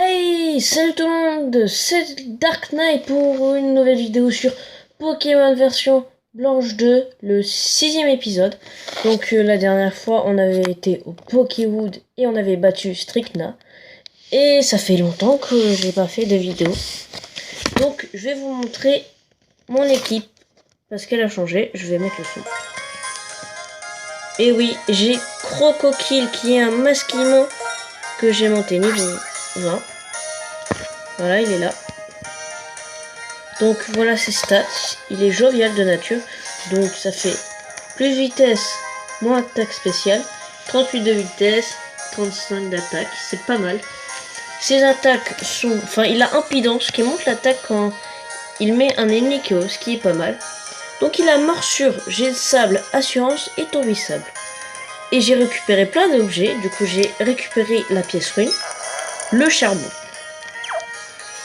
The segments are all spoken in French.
Hey, salut tout le monde, c'est Dark Knight pour une nouvelle vidéo sur Pokémon version blanche 2, le 6ème épisode. Donc la dernière fois on avait été au Pokéwood et on avait battu Stricna. Et ça fait longtemps que j'ai pas fait de vidéo. Donc je vais vous montrer mon équipe parce qu'elle a changé. Je vais mettre le son. Et oui, j'ai Crocokil qui est un masquillement que j'ai monté niveau 20. Voilà, il est là. Donc voilà ses stats. Il est jovial de nature. Donc ça fait plus vitesse, moins attaque spéciale. 38 de vitesse, 35 d'attaque. C'est pas mal. Ses attaques sont... Enfin, il a impédance qui monte l'attaque quand il met un ennemi KO, ce qui est pas mal. Donc il a morsure, jet de sable, assurance et tombissable. Et j'ai récupéré plein d'objets. Du coup j'ai récupéré la pièce rune, le charbon.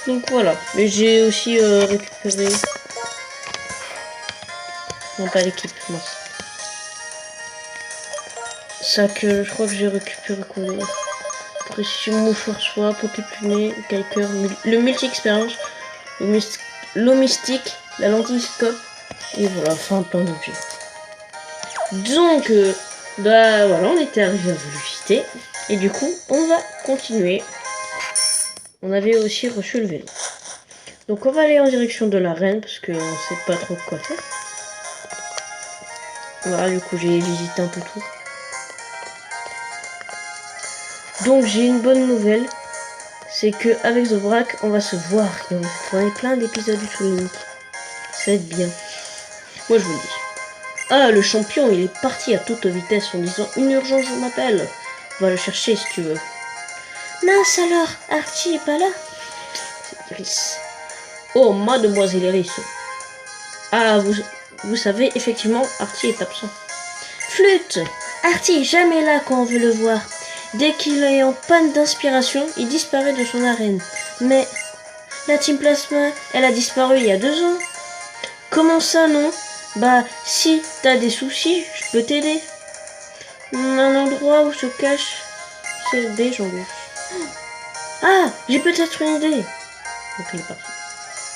Donc voilà, mais j'ai aussi récupéré... Non, pas l'équipe, non. Ça que je crois que j'ai récupéré quoi d'autre. Précision, mouchoir soie, Poképuné, Kiker, le multi-expérience, l'eau mystique, la lentiscope, et voilà, enfin plein d'objets. Donc, bah voilà, on était arrivé à Velocité, et du coup, on va continuer. On avait aussi reçu le vélo. Donc on va aller en direction de l'arène parce qu'on sait pas trop quoi faire. Voilà, du coup j'ai visité un peu tout. Donc j'ai une bonne nouvelle, c'est que avec Zobrak on va se voir et on va tourner plein d'épisodes du Soul Link. Ça va être bien. Moi je vous le dis. Ah, le champion il est parti à toute vitesse en disant une urgence je m'appelle. Va le chercher si tu veux. Mince alors, Archie est pas là. C'est Iris. Oh mademoiselle Iris. Ah vous savez effectivement Archie est absent. Flûte! Artie, jamais là quand on veut le voir. Dès qu'il est en panne d'inspiration, il disparaît de son arène. Mais la Team Plasma, elle a disparu il y a 2 ans. Comment ça, non? Bah, si t'as des soucis, je peux t'aider. Un endroit où se cache des gens. Ah, j'ai peut-être une idée. Donc il est parti.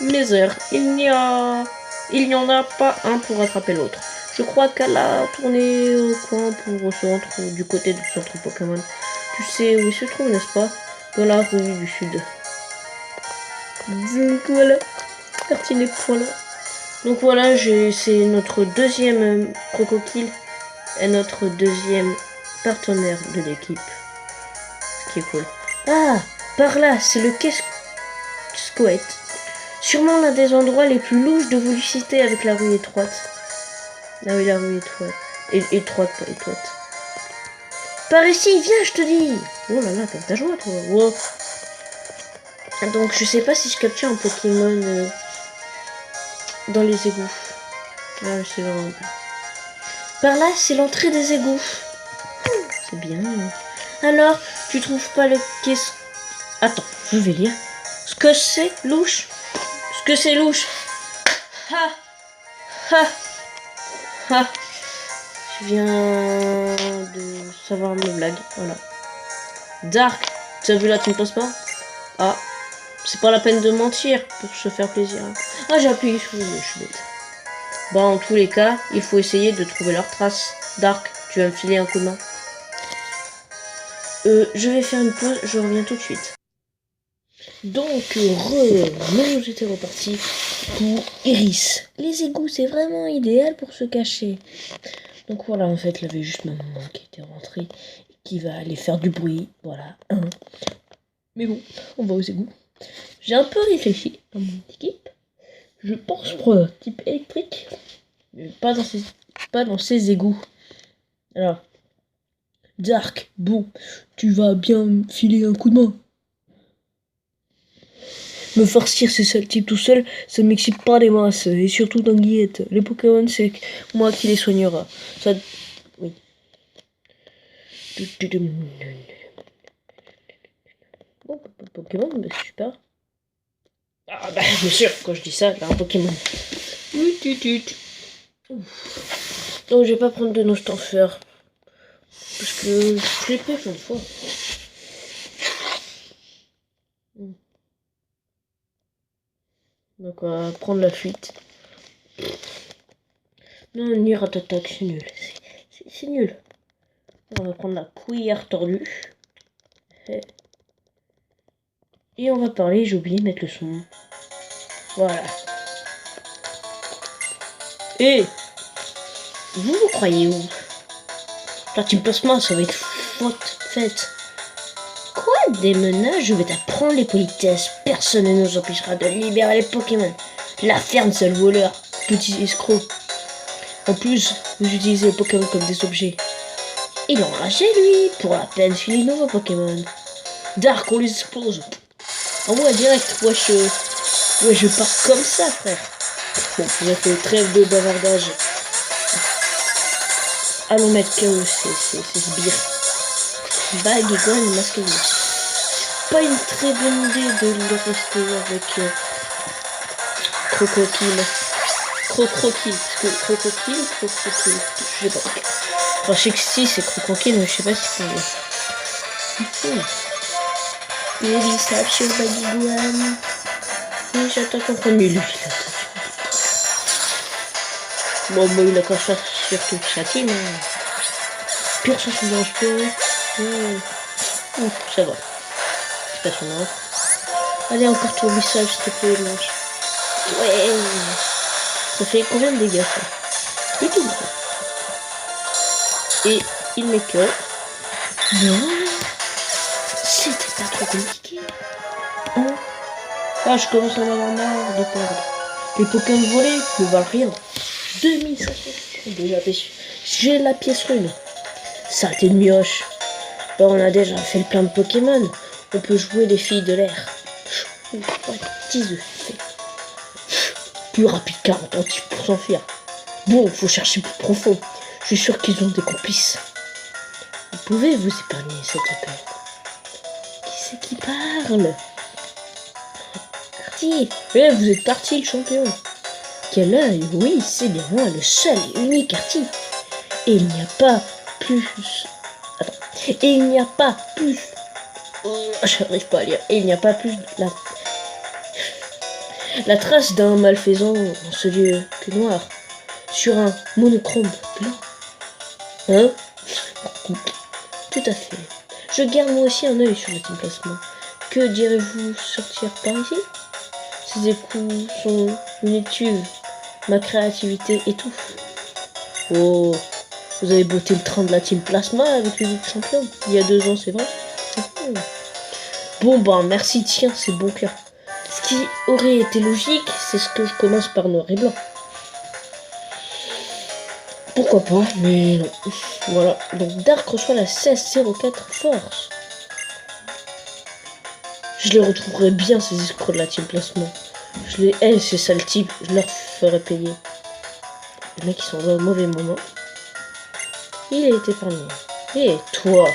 Misère, il n'y en a pas un pour attraper l'autre. Je crois qu'elle a tourné au coin pour au centre, du côté du centre Pokémon. Tu sais où il se trouve, n'est-ce pas? Dans la rue du sud. Donc voilà, partie n'est point là. Donc voilà, c'est notre deuxième Crocokil et notre deuxième partenaire de l'équipe. Ce qui est cool. Ah, par là, c'est le Squat. Sûrement l'un des endroits les plus louches de Velocité avec la rue étroite. Ah oui, la rue étroite. Étroite, pas étroite. Par ici, viens, je te dis. Oh là là, t'as ta joie, toi. Wow. Donc, je sais pas si je capture un Pokémon dans les égouts. Ah, je sais vraiment pas. Par là, c'est l'entrée des égouts. C'est bien. Alors, tu trouves pas le caisse... Attends, je vais lire. Ce que c'est louche. Ce que c'est louche. Ha ha ha. Je viens de savoir mes blagues. Voilà. Dark, tu as vu la Team Plasma? Ah, c'est pas la peine de mentir pour se faire plaisir. Ah, j'ai appuyé sur le je suis bête. Bon, en tous les cas, il faut essayer de trouver leurs traces. Dark, tu vas me filer un coup de main? Je vais faire une pause, je reviens tout de suite. Donc, nous j'étais reparti pour Iris. Les égouts, c'est vraiment idéal pour se cacher. Donc voilà, en fait, il y avait juste ma maman qui était rentrée, qui va aller faire du bruit. Voilà. Mais bon, on va aux égouts. J'ai un peu réfléchi à mon équipe. Je pense pour type électrique, mais pas dans ces égouts. Alors, Dark, bon, tu vas bien me filer un coup de main. Me farcir ces sales types tout seul, ça ne m'excite pas des masses, et surtout dans Guillette. Les Pokémon, c'est moi qui les soignera. Ça... Oui. Bon, Pokémon, bah, super. Ah bah, bien sûr, quand je dis ça, j'ai un Pokémon. Donc, je vais pas prendre de Nostalfer. Parce que je l'ai fait plein de fois. Donc on va prendre la fuite. Non, ni ratatac, c'est nul. C'est nul. On va prendre la cuillère tordue. Et on va parler, j'ai oublié de mettre le son. Voilà. Et vous croyez où? La team plasma, ça va être faite. Quoi? Des menaces? Je vais t'apprendre les politesses. Personne ne nous empêchera de libérer les Pokémon. La ferme, seul voleur. Petit escroc. En plus, vous utilisez les Pokémon comme des objets. Il enrageait, lui, pour la peine filer les nouveaux Pokémon. Dark, on les explose. En moi, direct, wesh, je pars comme ça, frère. Bon, on a fait trêve de bavardage. Allons mettre KO ces sbires. Bague et gomme, masque bleu. Pas une très bonne idée de le rester avec Crocodile. Crocodile, parce que Crocodile, je sais pas. Enfin, je sais que si c'est Crocodile, mais je sais pas si c'est bien. Il tape sur Bagiguan. Et j'attends qu'on prenne lui. Bon, bah, il a qu'à faire surtout sa team. Pire chance de dangereux. Ça va. C'est pas son nom. Allez, encore tourbissage, s'il te plaît, mange. Ouais. Ça fait combien de dégâts, ça? Du tout. Et il met que. Non. C'était pas trop compliqué. Hein? Ah, je commence à en avoir marre de perdre. Les Pokémon volés ne valent rien. 2500. J'ai la pièce rune. Saleté de mioche. Bon, on a déjà fait le plein de Pokémon. On peut jouer les filles de l'air. Petits œufs. Plus rapide qu'un attentif pour s'enfuir. Bon, faut chercher plus profond. Je suis sûr qu'ils ont des complices. Vous pouvez vous épargner cette peine. Qui c'est qui parle? Parti. Eh, vous êtes parti, le champion. Quel œil, oui, c'est bien moi, le seul et unique Artie. Et il n'y a pas plus... Attends. Et il n'y a pas plus... J'arrive pas à lire. Et il n'y a pas plus... La trace d'un malfaisant en ce lieu que noir. Sur un monochrome blanc. Hein? Tout à fait. Je garde moi aussi un œil sur le team placement. Que direz-vous sortir par ici? Ces écouts sont inutiles. Ma créativité étouffe. Oh, vous avez botté le train de la team plasma avec les autres champions. Il y a 2 ans, c'est vrai. Bon, bah, merci, tiens, c'est bon cœur. Ce qui aurait été logique, c'est ce que je commence par noir et blanc. Pourquoi pas, mais non. Voilà, donc Dark reçoit la 1604 force. Je les retrouverai bien, ces escrocs de la team placement. Je les hais, ces sales types, je leur ferai payer. Les mecs, ils sont dans un mauvais moment. Il a été épargné. Et toi?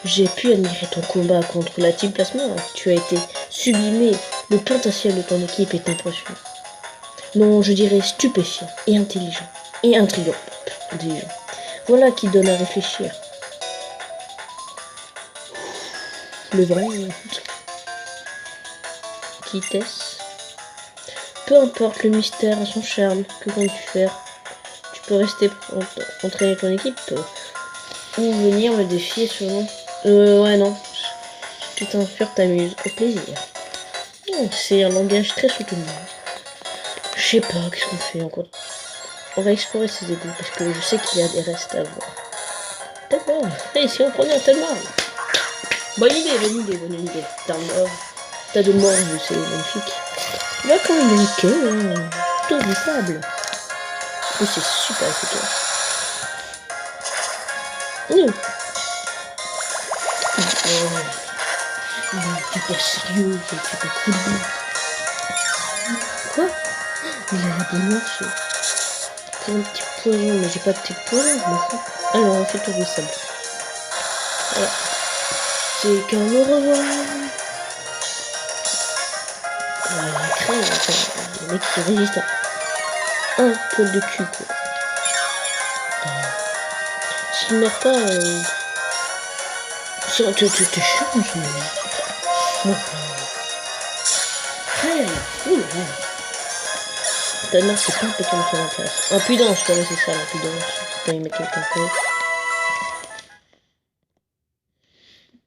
J'ai pu admirer ton combat contre la team plasma. Tu as été sublimé. Le potentiel de ton équipe est impressionnant. Non, je dirais stupéfiant et intelligent. Et intriguant. Intelligent. Voilà qui donne à réfléchir. Le vrai. Qui t'est-ce? Peu importe le mystère à son charme. Que comptes-tu faire? Tu peux rester pour entraîner ton équipe ou venir me défier selon. Ouais, non. Tout un fur t'amuse. Au plaisir. C'est un langage très soutenu. Je sais pas, qu'est-ce qu'on fait encore? On va explorer ces égouts parce que je sais qu'il y a des restes à voir. D'accord. Et si on prenait un tel marbre? Bonne idée. T'as de mort, c'est magnifique. Il a quand même une queue, tout du sable. Et c'est super efficace. T'es pas sérieux, c'est pas cool. Quoi? Il a la démarche. C'est un petit poison, mais j'ai pas de petit poison, je m'en fous. Alors on fait tout le sable. Voilà. C'est qu'un au revoir. La crème, le mec qui résiste à un poil de cul, quoi. S'il meurt pas, Ça te change, mais... Hey, Tanner, c'est pas un Pokémon qui m'intéresse. Impudence, voilà, c'est ça, l'impudence. Quand il met quelqu'un d'autre.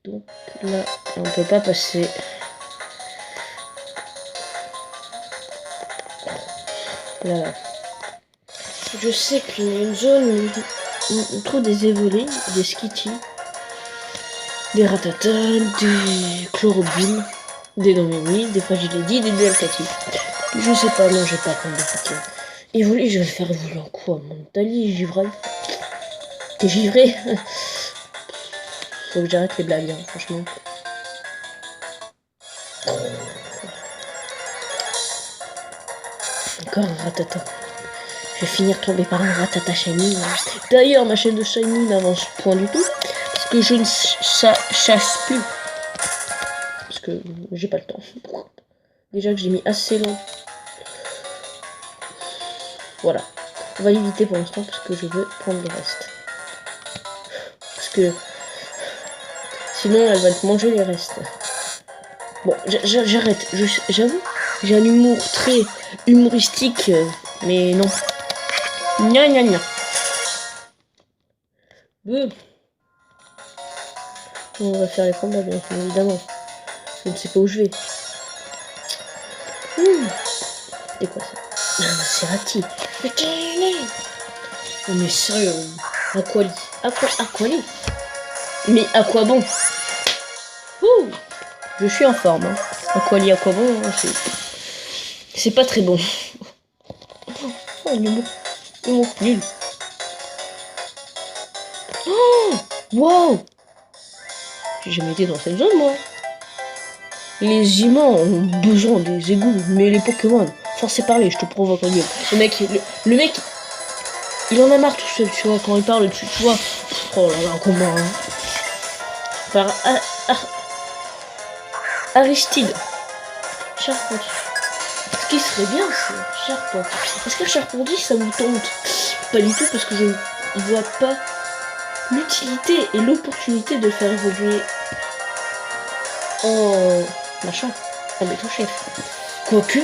Donc là, on peut pas passer. Là. Je sais qu'il y a une zone où on trouve des évolés, des skitty, des ratata, des chlorobules, des Domini, des fragilidis, des delcati. Je sais pas, non, j'ai pas compris de Pokémon. Évoluer, je vais le faire évoluer en quoi? Mon Tali, givré. T'es givré? Faut que j'arrête les blagues, hein, franchement. Encore un ratata. Je vais finir tombé par un ratata shiny. D'ailleurs, ma chaîne de shiny n'avance point du tout. Parce que je ne chasse plus. Parce que j'ai pas le temps. Déjà que j'ai mis assez long. Voilà. On va éviter pour l'instant parce que je veux prendre le reste. Parce que sinon elle va te manger les restes. Bon, j'arrête. J'avoue, j'ai un humour très humoristique. Mais non. Gna gna gna. On va faire les combats bien évidemment. Je ne sais pas où je vais. C'est quoi ça? Un Maserati. Mais quel est? Oh mais sérieux. Aquali. Aquali. Mais à quoi bon? Ouh. Je suis en forme. Hein. Aquali, à quoi bon? Hein, c'est pas très bon. Oh, l'humour nul. Oh, wow. J'ai jamais été dans cette zone, moi. Les humains ont besoin des égouts, mais les Pokémon, forcez parler, je te provoque en gueule. Le mec, il en a marre tout seul, tu vois, quand il parle, tu vois. Oh là là, comment, hein. Par Aristide. Charpente. Ce qui serait bien, c'est Charpente. Est-ce que Charpente, ça vous tente? Pas du tout, parce que je ne vois pas l'utilité et l'opportunité de faire évoluer en machin, en béton chef. Quoique,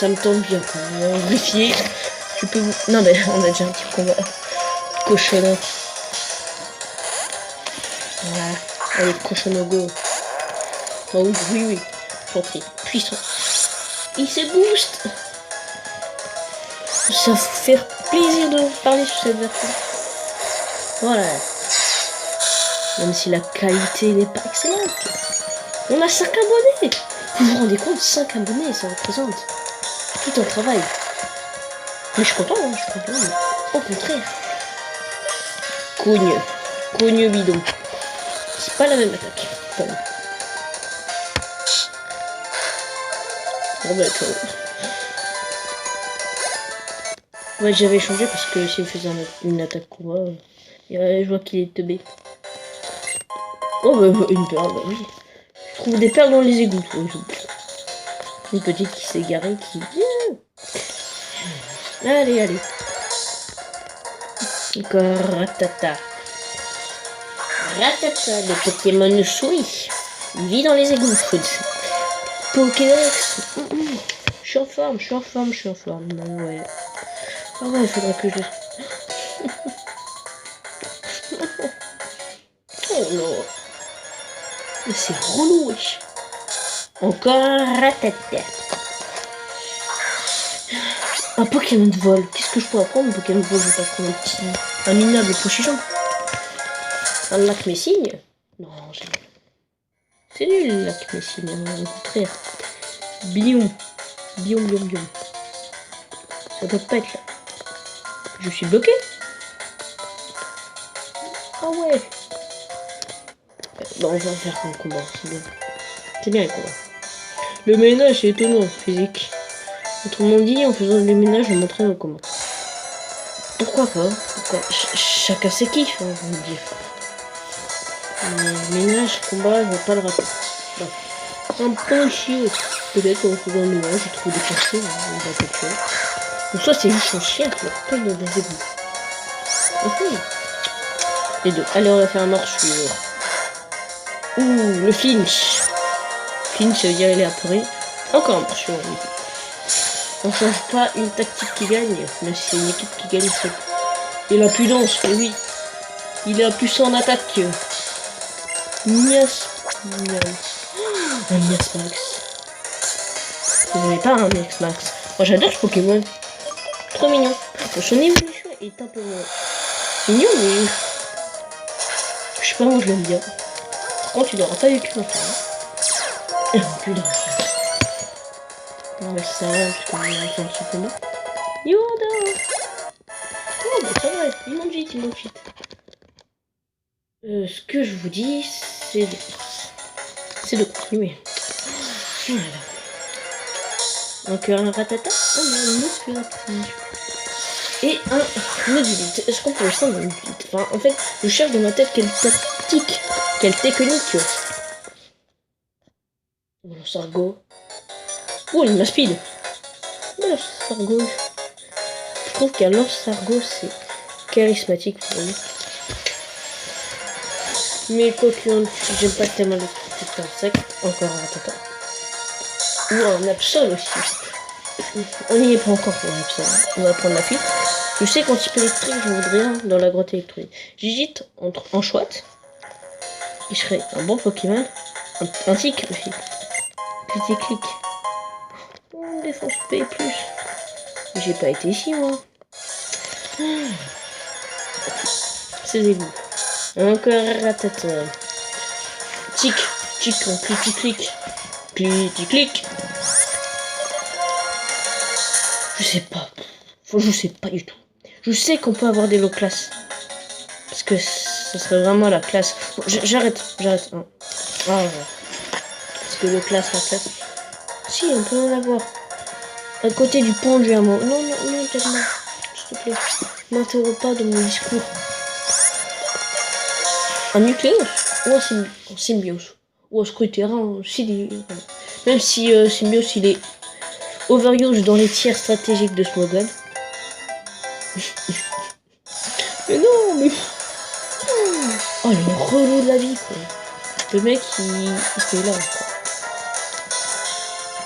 ça me tente bien quand même. Vérifier. Je peux vous... Non mais on a déjà un petit combat. Cochonneau. Voilà. Allez, cochonneau go. Oh oui, oui, oui. J'en prie. Puissant. Il se booste. Ça fait plaisir de parler sur cette version. Voilà. Même si la qualité n'est pas excellente. On a 5 abonnés. Vous vous rendez compte, 5 abonnés, ça représente tout un travail. Mais je suis content, hein, je suis content. Mais au contraire. Cogne bidon. C'est pas la même attaque. Voilà. Bon bah ouais, j'avais changé parce que s'il me faisait une attaque combat, je vois qu'il est teubé. Oh bah une perle, bah oui. Je trouve des perles dans les égouts. Une petite qui s'est garée qui... Allez. Encore ratata. Ratata, le Pokémon souris. Il vit dans les égouts. Pokédex. Je suis en forme. Non, ouais. Ah ouais, il faudrait que je... Oh non. Mais c'est relou, wesh. Encore un ratata. Un Pokémon de vol. Qu'est-ce que je peux apprendre? Un Pokémon de vol, je vais pas prendre un minable Pochichon. Un lac Messigne? Non, c'est nul, lac Messigne, au contraire. Biome. Ça doit pas être là. Je suis bloqué. Ah ouais. Bon, on va faire un combat, c'est bien. C'est bien les combats. Le ménage est étonnant, physique. Autrement dit, en faisant le ménage, je montrerai comment. Pourquoi pas? Chacun ses kiffs, hein, je veux dire. Ménage, combat, je vais pas le rater. Bref. Ça me prend chier. Peut-être qu'en faisant le ménage, je trouve des persos, on va quelque chose. Donc soit c'est juste un chien qui appelle dans des égouts. Les deux. Allez, on va faire un morsure. Ouh, le flinch. Flinch, ça veut dire il est apeuré. Encore un morsure. On change pas une tactique qui gagne, mais c'est une équipe qui gagne. Il a plus dense, mais oui. Il est plus en attaque. Nias. Un Nias Max. Vous n'avez pas un Nias Max. Moi j'adore ce Pokémon. Trop mignon. Son évolution est un peu mignon, mais je sais pas, moi je l'aime bien. Par contre, il n'aura pas eu tout longtemps. Putain. On va ça, parce qu'on va faire un petit peu là. Yoda. Oh, bah ça va, il monte vite, il monte vite. Ce que je vous dis, c'est de continuer. Voilà. Donc un ratata, un musculatif. Et un modulite. Est-ce qu'on peut le faire dans une modulite? Enfin, en fait, je cherche dans ma tête quelle tactique, quelle technique. Oh, le Sargo. Oh, il m'a speed. Oh, le Sargo. Je trouve qu'un lance-sargo, c'est charismatique pour lui. Mais quoi que j'aime pas tellement le petit insecte. Encore un ratata. Ou un Absol aussi. On n'y est pas encore pour l'Absol. On va prendre la fuite. Je sais qu'en type électrique, je voudrais un dans la grotte électrique. J'hésite entre un chouette, qui serait un bon Pokémon, un tic aussi. Petit clic. Défense P+. J'ai pas été ici, moi. C'est des loups. Encore un ratata. Tic, en petit clic. Clic. Je sais pas. Je sais pas du tout. Je sais qu'on peut avoir des low classes. Parce que ce serait vraiment la classe. Bon, j'arrête. Hein. Ah, ouais. Parce que la classe. Si, on peut en avoir. À côté du pont du hameau. Non, tellement. S'il te plaît. M'interromps pas de mon discours. Un nucléos ou un symbiose. Ou un scrutérin. Même si symbiose, il est overuse dans les tiers stratégiques de Smogon. Mais non, mais... Oh, le relou de la vie, quoi. Le mec, il se met là, quoi.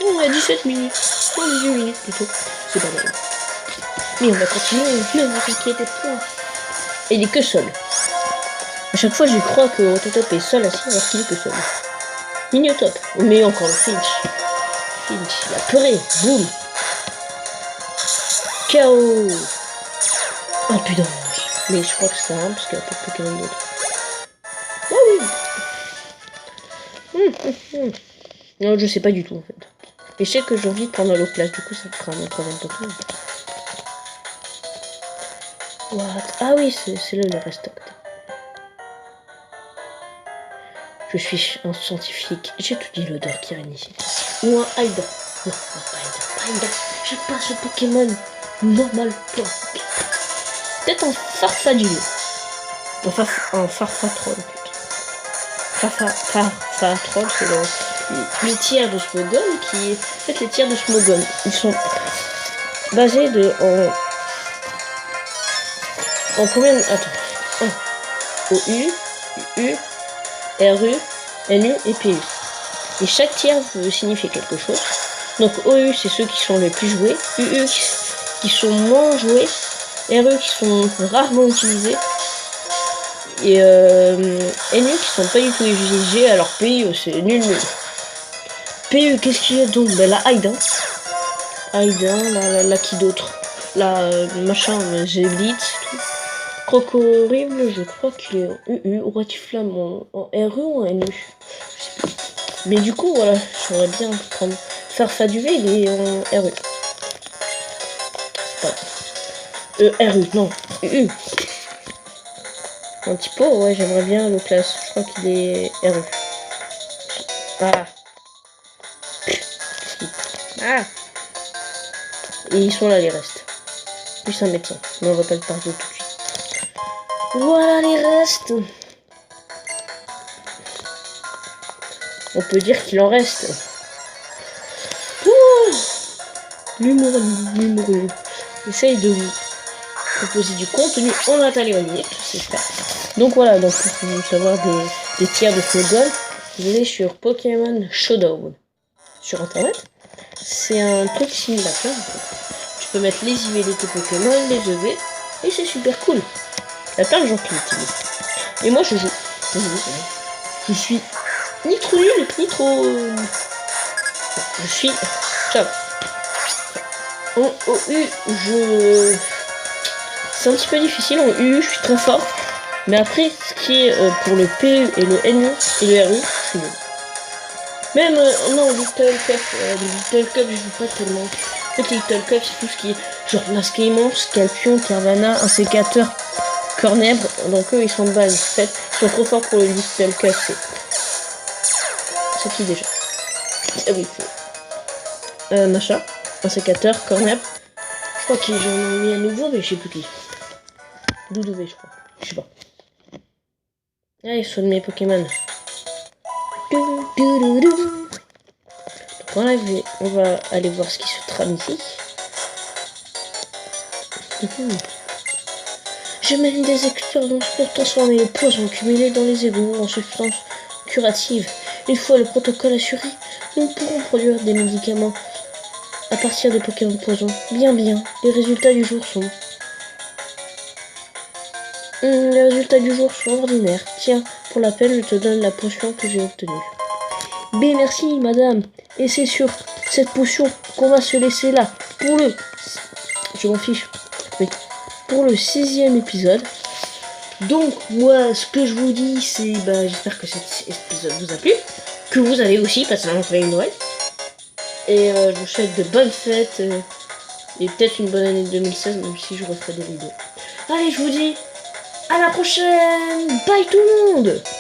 On a 17 minutes. Non, 18 minutes, plutôt. C'est pas mal. Mais on va continuer. Ne vous inquiétez pas. Et il est que seul. À chaque fois, je crois que Rototop est seul assis alors qu'il est que seul. Mignotop. Mais encore le Finch. Il a pleuré. Boum. KO. Oh putain. Mais je crois que c'est un parce qu'il y a pas de Pokémon d'autre. Oh oui. Non, je sais pas du tout en fait. Et je sais que j'ai envie de prendre l'eau classe, du coup ça fera mon troisième Pokémon. What? Ah oui, c'est là le reste. Je suis un scientifique. J'ai tout dit l'odeur qui règne ici. Ou un Hydra. Non, pas Hydra. J'aime pas ce Pokémon. Normal pas. Peut-être un Farfadule. Un Farfatron. Farfatron, c'est les tiers de Smogon qui... En fait, les tiers de Smogon, ils sont basés en combien... Attends. OU, UU, RU, NU et PU. Et chaque tiers veut signifier quelque chose. Donc OU, c'est ceux qui sont les plus joués. UU, qui sont moins joués. RE, qui sont rarement utilisés. Et NU, qui sont pas du tout utilisés. Alors PU, c'est nul. PU, qu'est-ce qu'il y a donc? Ben, la Hydra. La qui d'autre? La machin, Zéblit, tout. Crocorrible, je crois qu'il est en UU, Ratiflamme en RE ou en NU. Je sais plus. Mais du coup, voilà, j'aimerais bien prendre Farfaduve, il est en RE. RU, non, UU. Un petit peu, ouais, j'aimerais bien le classe. Je crois qu'il est RE. Ah. Et ils sont là, les restes. Plus un médecin. Mais on va pas le parler tout de suite. Voilà les restes. On peut dire qu'il en reste. L'humour. Essaye de proposer du contenu en atteint les 20 minutes, c'est super. Donc voilà, donc pour vous savoir des tiers de Snowball, vous allez sur Pokémon Showdown sur internet. C'est un truc similaire. Tu peux mettre les IV de tes Pokémon, les EV, et c'est super cool. Il y a plein de gens qui l'utilisent. Et moi je joue. Je suis ni trop nul, ni trop... Je suis... Ciao. En OU, c'est un petit peu difficile. En UU, je suis très fort. Mais après, ce qui est pour le PU et le NU et le RU, je suis nul. Même, non, Little Cup, Little Cup, je joue pas tellement. En fait, Little Cup, c'est tout ce qui est genre Masquaimon, Scorpion, Carvana, un sécateur, Cornèbre. Donc eux, ils sont de base. En fait, ils sont trop forts pour le Little Cup. C'est qui déjà? Ah oui, c'est... machin, un sécateur, Cornèbre. Je crois qu'ils en ont mis un nouveau, mais je sais plus qui. Doudouvé, je crois. Je sais pas. Ah, ils sont de mes Pokémon. Donc on va aller voir ce qui se trame ici. Je mène des expériences pour transformer le poison cumulé dans les égouts en substance curative. Une fois le protocole assuré, nous pourrons produire des médicaments à partir des Pokémon poison. Bien, les résultats du jour sont... les résultats du jour sont ordinaires. Tiens, pour la peine, je te donne la potion que j'ai obtenue. Ben merci, madame. Et c'est sur cette potion qu'on va se laisser là. Pour le... Je m'en fiche. Oui. Pour le 6e épisode. Donc, moi, ce que je vous dis, c'est... j'espère que cet épisode vous a plu. Que vous allez aussi passer un joyeux Noël. Et je vous souhaite de bonnes fêtes. Et peut-être une bonne année 2016, même si je referai des vidéos. Allez, je vous dis... à la prochaine. Bye tout le monde.